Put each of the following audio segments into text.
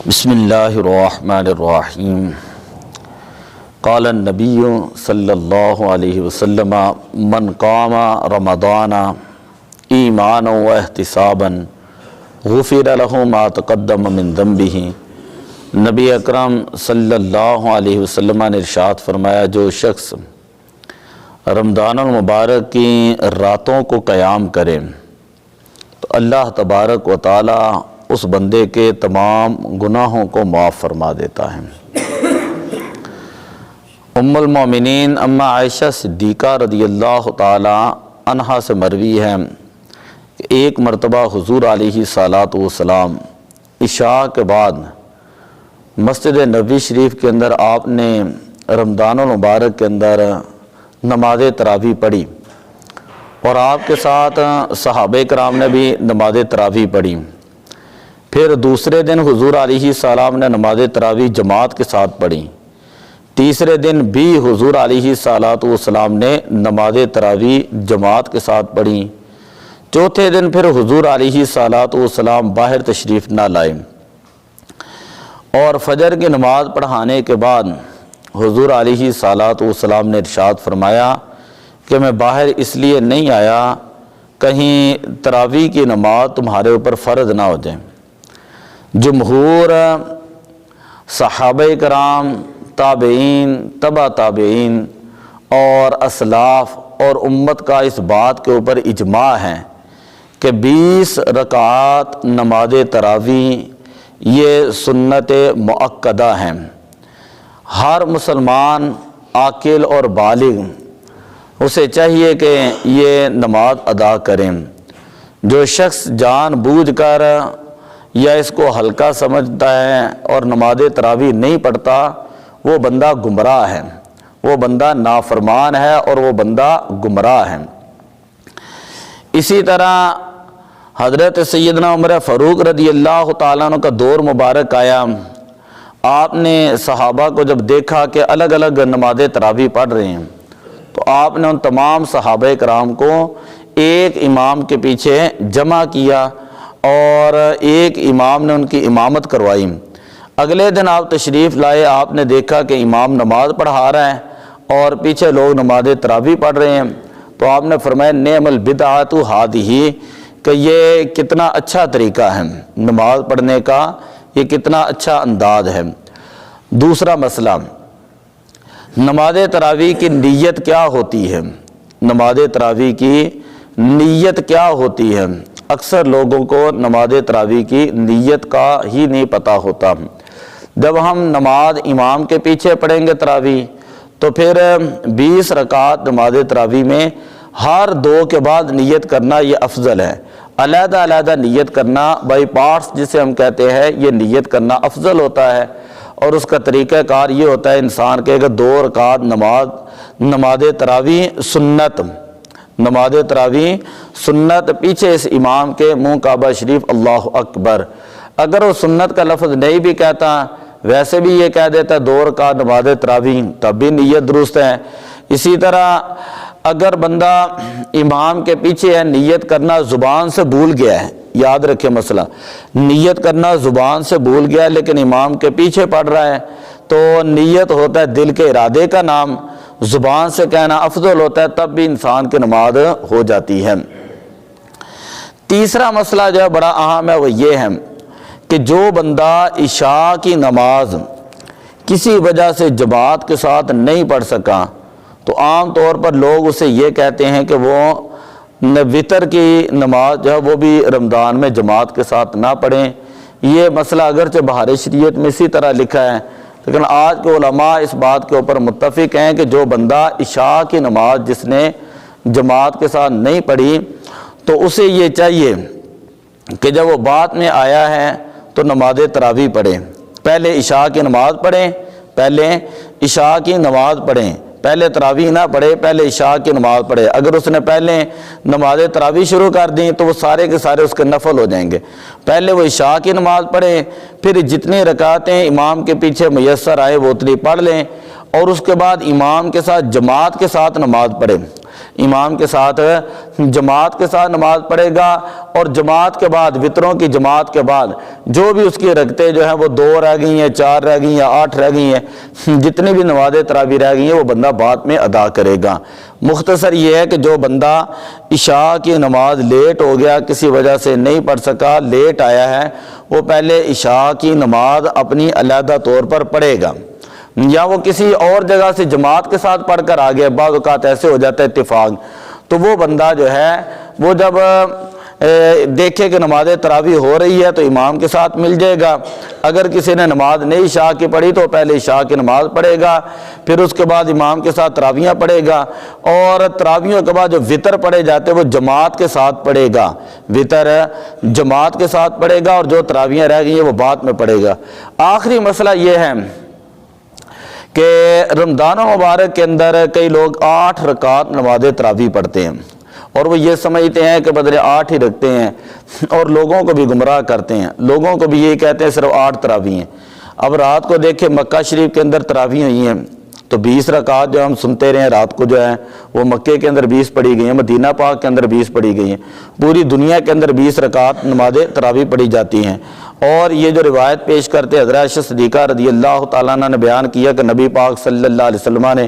بسم اللہ الرحمن الرحیم قال النبی صلی اللہ علیہ وسلم من قام رمضان ایمانا و احتسابا غفر له ما تقدم من ذنبہ۔ نبی اکرم صلی اللہ علیہ وسلم نے ارشاد فرمایا، جو شخص رمضان المبارک کی راتوں کو قیام کرے تو اللہ تبارک و تعالی اس بندے کے تمام گناہوں کو معاف فرما دیتا ہے۔ ام المومنین اما عائشہ صدیقہ رضی اللہ تعالی عنہا سے مروی ہے کہ ایک مرتبہ حضور علیہ الصلاۃ والسلام عشاء کے بعد مسجد نبوی شریف کے اندر آپ نے رمضان المبارک کے اندر نماز تراویح پڑھی اور آپ کے ساتھ صحابہ کرام نے بھی نماز تراویح پڑھی۔ پھر دوسرے دن حضور علیہ السلام نے نماز تراویح جماعت کے ساتھ پڑھی۔ تیسرے دن بھی حضور علیہ السلام نے نماز تراویح جماعت کے ساتھ پڑھی۔ چوتھے دن پھر حضور علیہ السلام باہر تشریف نہ لائے اور فجر کی نماز پڑھانے کے بعد حضور علیہ السلام نے ارشاد فرمایا کہ میں باہر اس لیے نہیں آیا کہیں تراویح کی نماز تمہارے اوپر فرض نہ ہو جائے۔ جمہور صحابہ کرام، تابعین، تبع تابعین اور اسلاف اور امت کا اس بات کے اوپر اجماع ہے کہ 20 رکعات نماز تراویح یہ سنت مؤکدہ ہیں۔ ہر مسلمان عاقل اور بالغ اسے چاہیے کہ یہ نماز ادا کریں۔ جو شخص جان بوجھ کر یا اس کو ہلکا سمجھتا ہے اور نماز تراویح نہیں پڑھتا، وہ بندہ گمراہ ہے، وہ بندہ نافرمان ہے اور وہ بندہ گمراہ ہے۔ اسی طرح حضرت سیدنا عمر فاروق رضی اللہ تعالیٰ عنہ کا دور مبارک آیا۔ آپ نے صحابہ کو جب دیکھا کہ الگ الگ نماز تراویح پڑھ رہے ہیں تو آپ نے ان تمام صحابہ کرام کو ایک امام کے پیچھے جمع کیا اور ایک امام نے ان کی امامت کروائی۔ اگلے دن آپ تشریف لائے، آپ نے دیکھا کہ امام نماز پڑھا رہا ہے اور پیچھے لوگ نماز تراویح پڑھ رہے ہیں، تو آپ نے فرمایا نعم البدعۃ ہذہ، کہ یہ کتنا اچھا طریقہ ہے نماز پڑھنے کا، یہ کتنا اچھا انداز ہے۔ دوسرا مسئلہ، نماز تراویح کی نیت کیا ہوتی ہے؟ نماز تراویح کی نیت کیا ہوتی ہے؟ اکثر لوگوں کو نماز تراویح کی نیت کا ہی نہیں پتہ ہوتا۔ جب ہم نماز امام کے پیچھے پڑھیں گے تراویح تو پھر 20 رکعت نماز تراویح میں ہر 2 کے بعد نیت کرنا یہ افضل ہے۔ علیحدہ علیحدہ نیت کرنا بائی پارٹس جسے ہم کہتے ہیں، یہ نیت کرنا افضل ہوتا ہے اور اس کا طریقہ کار یہ ہوتا ہے انسان کے کہ 2 رکعت نماز تراویح سنت، نماز تراویح سنت، پیچھے اس امام کے منہ کعبہ شریف اللہ اکبر۔ اگر وہ سنت کا لفظ نہیں بھی کہتا، ویسے بھی یہ کہہ دیتا 2 رکعت نماز تراویح، تب بھی نیت درست ہے۔ اسی طرح اگر بندہ امام کے پیچھے ہے، نیت کرنا زبان سے بھول گیا ہے، یاد رکھے مسئلہ، نیت کرنا زبان سے بھول گیا ہے لیکن امام کے پیچھے پڑھ رہا ہے تو نیت ہوتا ہے دل کے ارادے کا نام، زبان سے کہنا افضل ہوتا ہے، تب بھی انسان کی نماز ہو جاتی ہے۔ تیسرا مسئلہ جو ہے بڑا اہم ہے، وہ یہ ہے کہ جو بندہ عشاء کی نماز کسی وجہ سے جماعت کے ساتھ نہیں پڑھ سکا تو عام طور پر لوگ اسے یہ کہتے ہیں کہ وہ وتر کی نماز جو ہے وہ بھی رمضان میں جماعت کے ساتھ نہ پڑھیں۔ یہ مسئلہ اگرچہ بہار شریعت میں اسی طرح لکھا ہے لیکن آج کے علماء اس بات کے اوپر متفق ہیں کہ جو بندہ عشاء کی نماز جس نے جماعت کے ساتھ نہیں پڑھی تو اسے یہ چاہیے کہ جب وہ بعد میں آیا ہے تو نماز تراویح پڑھیں، پہلے عشاء کی نماز پڑھیں، پہلے عشاء کی نماز پڑھیں، پہلے تراویح نہ پڑھے، پہلے عشاء کی نماز پڑھے۔ اگر اس نے پہلے نماز تراویح شروع کر دیں تو وہ سارے کے سارے اس کے نفل ہو جائیں گے۔ پہلے وہ عشاء کی نماز پڑھے، پھر جتنی رکعتیں امام کے پیچھے میسر آئے وہ اتنی پڑھ لیں اور اس کے بعد امام کے ساتھ جماعت کے ساتھ نماز پڑھیں۔ امام کے ساتھ جماعت کے ساتھ نماز پڑھے گا، اور جماعت کے بعد وطروں کی جماعت کے بعد جو بھی اس کی رکعتیں جو ہیں وہ 2 رہ گئی ہیں، 4 رہ گئی ہیں، 8 رہ گئی ہیں، جتنی بھی نماز تراویح رہ گئی ہیں وہ بندہ بعد میں ادا کرے گا۔ مختصر یہ ہے کہ جو بندہ عشاء کی نماز لیٹ ہو گیا، کسی وجہ سے نہیں پڑھ سکا، لیٹ آیا ہے، وہ پہلے عشاء کی نماز اپنی علیحدہ طور پر پڑھے گا، یا وہ کسی اور جگہ سے جماعت کے ساتھ پڑھ کر آ گیا، بعض اوقات ایسے ہو جاتا ہے اتفاق، تو وہ بندہ جو ہے وہ جب دیکھے کہ نماز تراویح ہو رہی ہے تو امام کے ساتھ مل جائے گا۔ اگر کسی نے نماز نہیں عشاء کی پڑھی تو پہلے عشاء کی نماز پڑھے گا، پھر اس کے بعد امام کے ساتھ تراویحاں پڑھے گا، اور تراویحوں کے بعد جو وطر پڑھے جاتے ہیں وہ جماعت کے ساتھ پڑھے گا، وطر جماعت کے ساتھ پڑھے گا، اور جو تراویحاں رہ گئی ہیں وہ بعد میں پڑھے گا۔ آخری مسئلہ یہ ہے کہ رمضان المبارک کے اندر کئی لوگ 8 رکعات نماز تراویح پڑھتے ہیں، اور وہ یہ سمجھتے ہیں کہ بدلے 8 ہی رکھتے ہیں، اور لوگوں کو بھی گمراہ کرتے ہیں، لوگوں کو بھی یہ کہتے ہیں صرف 8 تراویح ہیں۔ اب رات کو دیکھیں مکہ شریف کے اندر تراویح ہوئی ہیں تو 20 رکعات جو ہم سنتے رہے ہیں رات کو جو ہے وہ مکے کے اندر 20 پڑھی گئی ہیں، مدینہ پاک کے اندر 20 پڑھی گئی ہیں، پوری دنیا کے اندر 20 رکعات نماز تراویح پڑھی جاتی ہیں۔ اور یہ جو روایت پیش کرتے حضرت عائشہ صدیقہ رضی اللہ تعالیٰ عنہ نے بیان کیا کہ نبی پاک صلی اللہ علیہ وسلم نے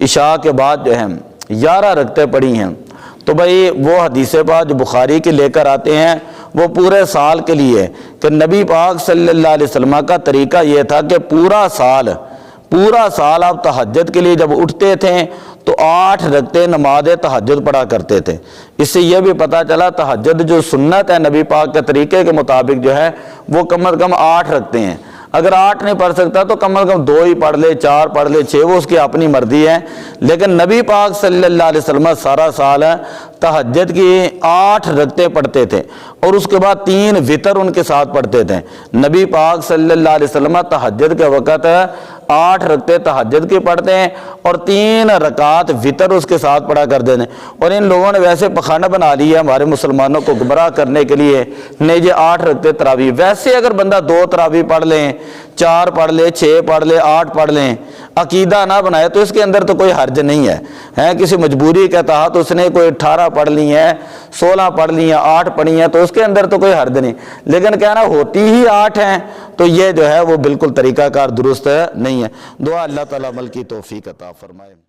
عشاء کے بعد جو ہے 11 رکعتیں پڑھی ہیں، تو بھائی وہ حدیث پاک جو بخاری کے لے کر آتے ہیں وہ پورے سال کے لیے، کہ نبی پاک صلی اللہ علیہ وسلم کا طریقہ یہ تھا کہ پورا سال آپ تہجد کے لیے جب اٹھتے تھے تو 8 رکعتیں نماز تہجد پڑھا کرتے تھے۔ اس سے یہ بھی پتہ چلا تہجد جو سنت ہے نبی پاک کے طریقے کے مطابق جو ہے وہ کم از کم 8 رکعتیں ہیں۔ اگر 8 نہیں پڑھ سکتا تو کم از کم 2 ہی پڑھ لے، 4 پڑھ لے، 6، وہ اس کی اپنی مرضی ہے، لیکن نبی پاک صلی اللہ علیہ وسلم سارا سال تہجد کی 8 رکعتیں پڑھتے تھے، اور اس کے بعد 3 وطر ان کے ساتھ پڑھتے تھے۔ نبی پاک صلی اللہ علیہ وسلم تہجد کے وقت 8 رکعتیں تہجد کی پڑھتے ہیں اور 3 رکعات وطر اس کے ساتھ پڑھا کرتے ہیں۔ اور ان لوگوں نے ویسے پخانہ بنا لیا ہمارے مسلمانوں کو گمراہ کرنے کے لیے، نہیں جی 8 رکعتیں تراویح، ویسے اگر بندہ 2 تراویح پڑھ لیں، 4 پڑھ لے، 6 پڑھ لے، 8 پڑھ لیں، عقیدہ نہ بنائے تو اس کے اندر تو کوئی حرج نہیں ہے۔ کسی مجبوری کے تحت اس نے کوئی 18 پڑھ لی ہیں، 16 پڑھ لی ہیں، 8 پڑھی ہیں تو اس کے اندر تو کوئی حرج نہیں، لیکن کہنا ہوتی ہی 8 ہیں تو یہ جو ہے وہ بالکل طریقہ کار درست نہیں ہے۔ دعا اللہ تعالیٰ عمل کی توفیق عطا فرمائے۔